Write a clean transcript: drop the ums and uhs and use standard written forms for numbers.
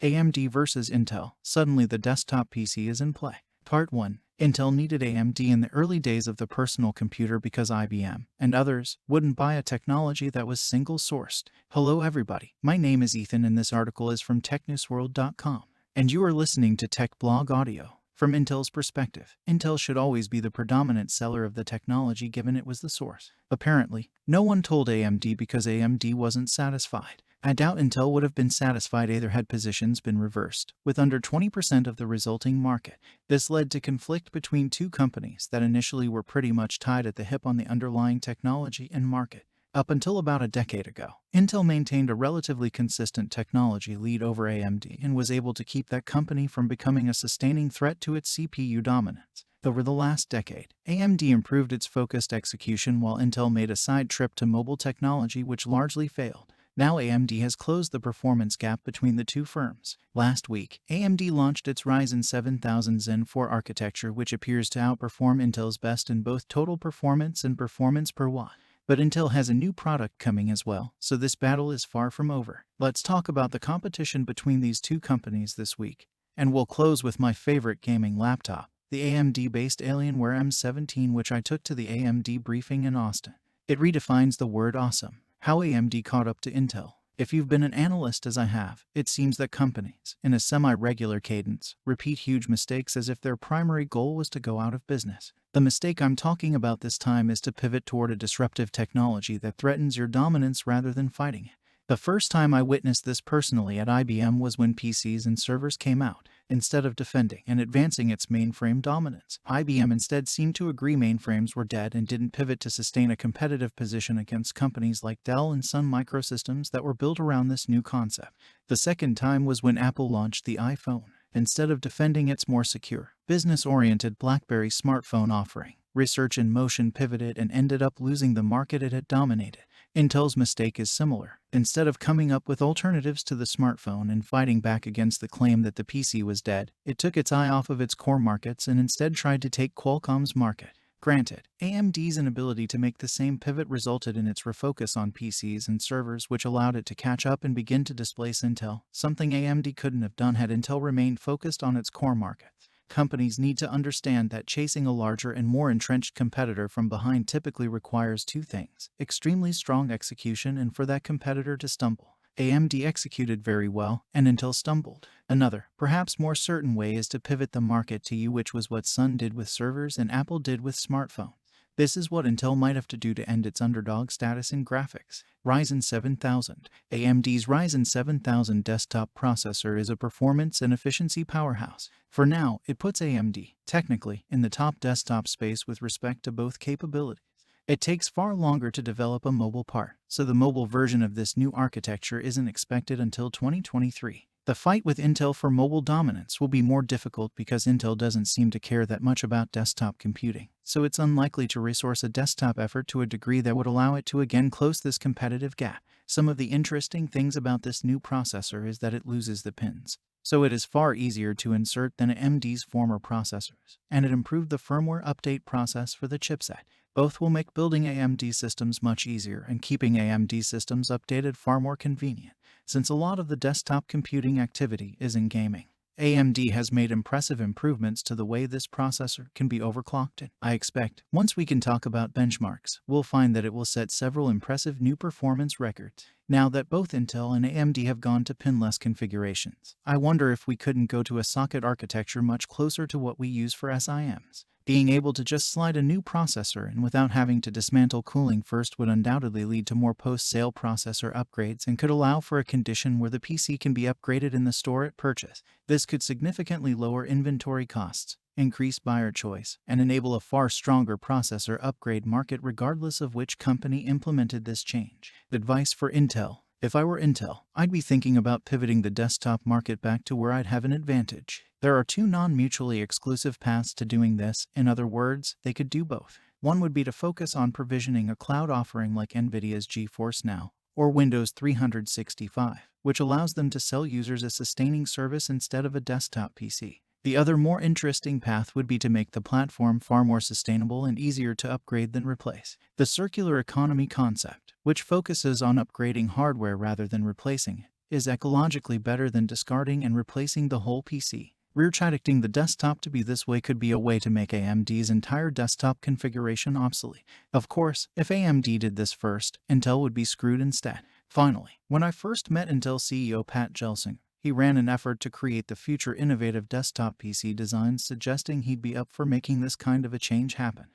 AMD versus Intel. Suddenly the desktop PC is in play. Part 1. Intel needed AMD in the early days of the personal computer because IBM and others wouldn't buy a technology that was single-sourced. Hello everybody, my name is Ethan and this article is from technewsworld.com. And you are listening to Tech Blog Audio. From Intel's perspective, Intel should always be the predominant seller of the technology given it was the source. Apparently, no one told AMD because AMD wasn't satisfied. I doubt Intel would have been satisfied either had positions been reversed, with under 20% of the resulting market. This led to conflict between two companies that initially were pretty much tied at the hip on the underlying technology and market. Up until about a decade ago, Intel maintained a relatively consistent technology lead over AMD and was able to keep that company from becoming a sustaining threat to its CPU dominance. Over the last decade, AMD improved its focused execution while Intel made a side trip to mobile technology which largely failed. Now AMD has closed the performance gap between the two firms. Last week, AMD launched its Ryzen 7000 Zen 4 architecture which appears to outperform Intel's best in both total performance and performance per watt. But Intel has a new product coming as well, so this battle is far from over. Let's talk about the competition between these two companies this week. And we'll close with my favorite gaming laptop, the AMD-based Alienware M17 which I took to the AMD briefing in Austin. It redefines the word awesome. How AMD caught up to Intel. If you've been an analyst as I have, it seems that companies, in a semi-regular cadence, repeat huge mistakes as if their primary goal was to go out of business. The mistake I'm talking about this time is to pivot toward a disruptive technology that threatens your dominance rather than fighting it. The first time I witnessed this personally at IBM was when PCs and servers came out. Instead of defending and advancing its mainframe dominance, IBM instead seemed to agree mainframes were dead and didn't pivot to sustain a competitive position against companies like Dell and Sun Microsystems that were built around this new concept. The second time was when Apple launched the iPhone. Instead of defending its more secure, business-oriented BlackBerry smartphone offering, Research in Motion pivoted and ended up losing the market it had dominated. Intel's mistake is similar. Instead of coming up with alternatives to the smartphone and fighting back against the claim that the PC was dead, it took its eye off of its core markets and instead tried to take Qualcomm's market. Granted, AMD's inability to make the same pivot resulted in its refocus on PCs and servers which allowed it to catch up and begin to displace Intel, something AMD couldn't have done had Intel remained focused on its core markets. Companies need to understand that chasing a larger and more entrenched competitor from behind typically requires two things: extremely strong execution and for that competitor to stumble. AMD executed very well, and Intel stumbled. Another, perhaps more certain way is to pivot the market to you, which was what Sun did with servers and Apple did with smartphones. This is what Intel might have to do to end its underdog status in graphics. Ryzen 7000. AMD's Ryzen 7000 desktop processor is a performance and efficiency powerhouse. For now, it puts AMD, technically, in the top desktop space with respect to both capabilities. It takes far longer to develop a mobile part, so the mobile version of this new architecture isn't expected until 2023. The fight with Intel for mobile dominance will be more difficult because Intel doesn't seem to care that much about desktop computing, so it's unlikely to resource a desktop effort to a degree that would allow it to again close this competitive gap. Some of the interesting things about this new processor is that it loses the pins, so it is far easier to insert than AMD's former processors, and it improved the firmware update process for the chipset. Both will make building AMD systems much easier and keeping AMD systems updated far more convenient, since a lot of the desktop computing activity is in gaming. AMD has made impressive improvements to the way this processor can be overclocked, and I expect, once we can talk about benchmarks, we'll find that it will set several impressive new performance records. Now that both Intel and AMD have gone to pinless configurations, I wonder if we couldn't go to a socket architecture much closer to what we use for SIMs. Being able to just slide a new processor in without having to dismantle cooling first would undoubtedly lead to more post-sale processor upgrades and could allow for a condition where the PC can be upgraded in the store at purchase. This could significantly lower inventory costs, increase buyer choice, and enable a far stronger processor upgrade market regardless of which company implemented this change. Advice for Intel. If I were Intel, I'd be thinking about pivoting the desktop market back to where I'd have an advantage. There are two non-mutually exclusive paths to doing this. In other words, they could do both. One would be to focus on provisioning a cloud offering like NVIDIA's GeForce Now or Windows 365, which allows them to sell users a sustaining service instead of a desktop PC. The other more interesting path would be to make the platform far more sustainable and easier to upgrade than replace. The circular economy concept, which focuses on upgrading hardware rather than replacing it, is ecologically better than discarding and replacing the whole PC. Rearchitecting the desktop to be this way could be a way to make AMD's entire desktop configuration obsolete. Of course, if AMD did this first, Intel would be screwed instead. Finally, when I first met Intel CEO Pat Gelsinger, he ran an effort to create the future innovative desktop PC designs, suggesting he'd be up for making this kind of a change happen.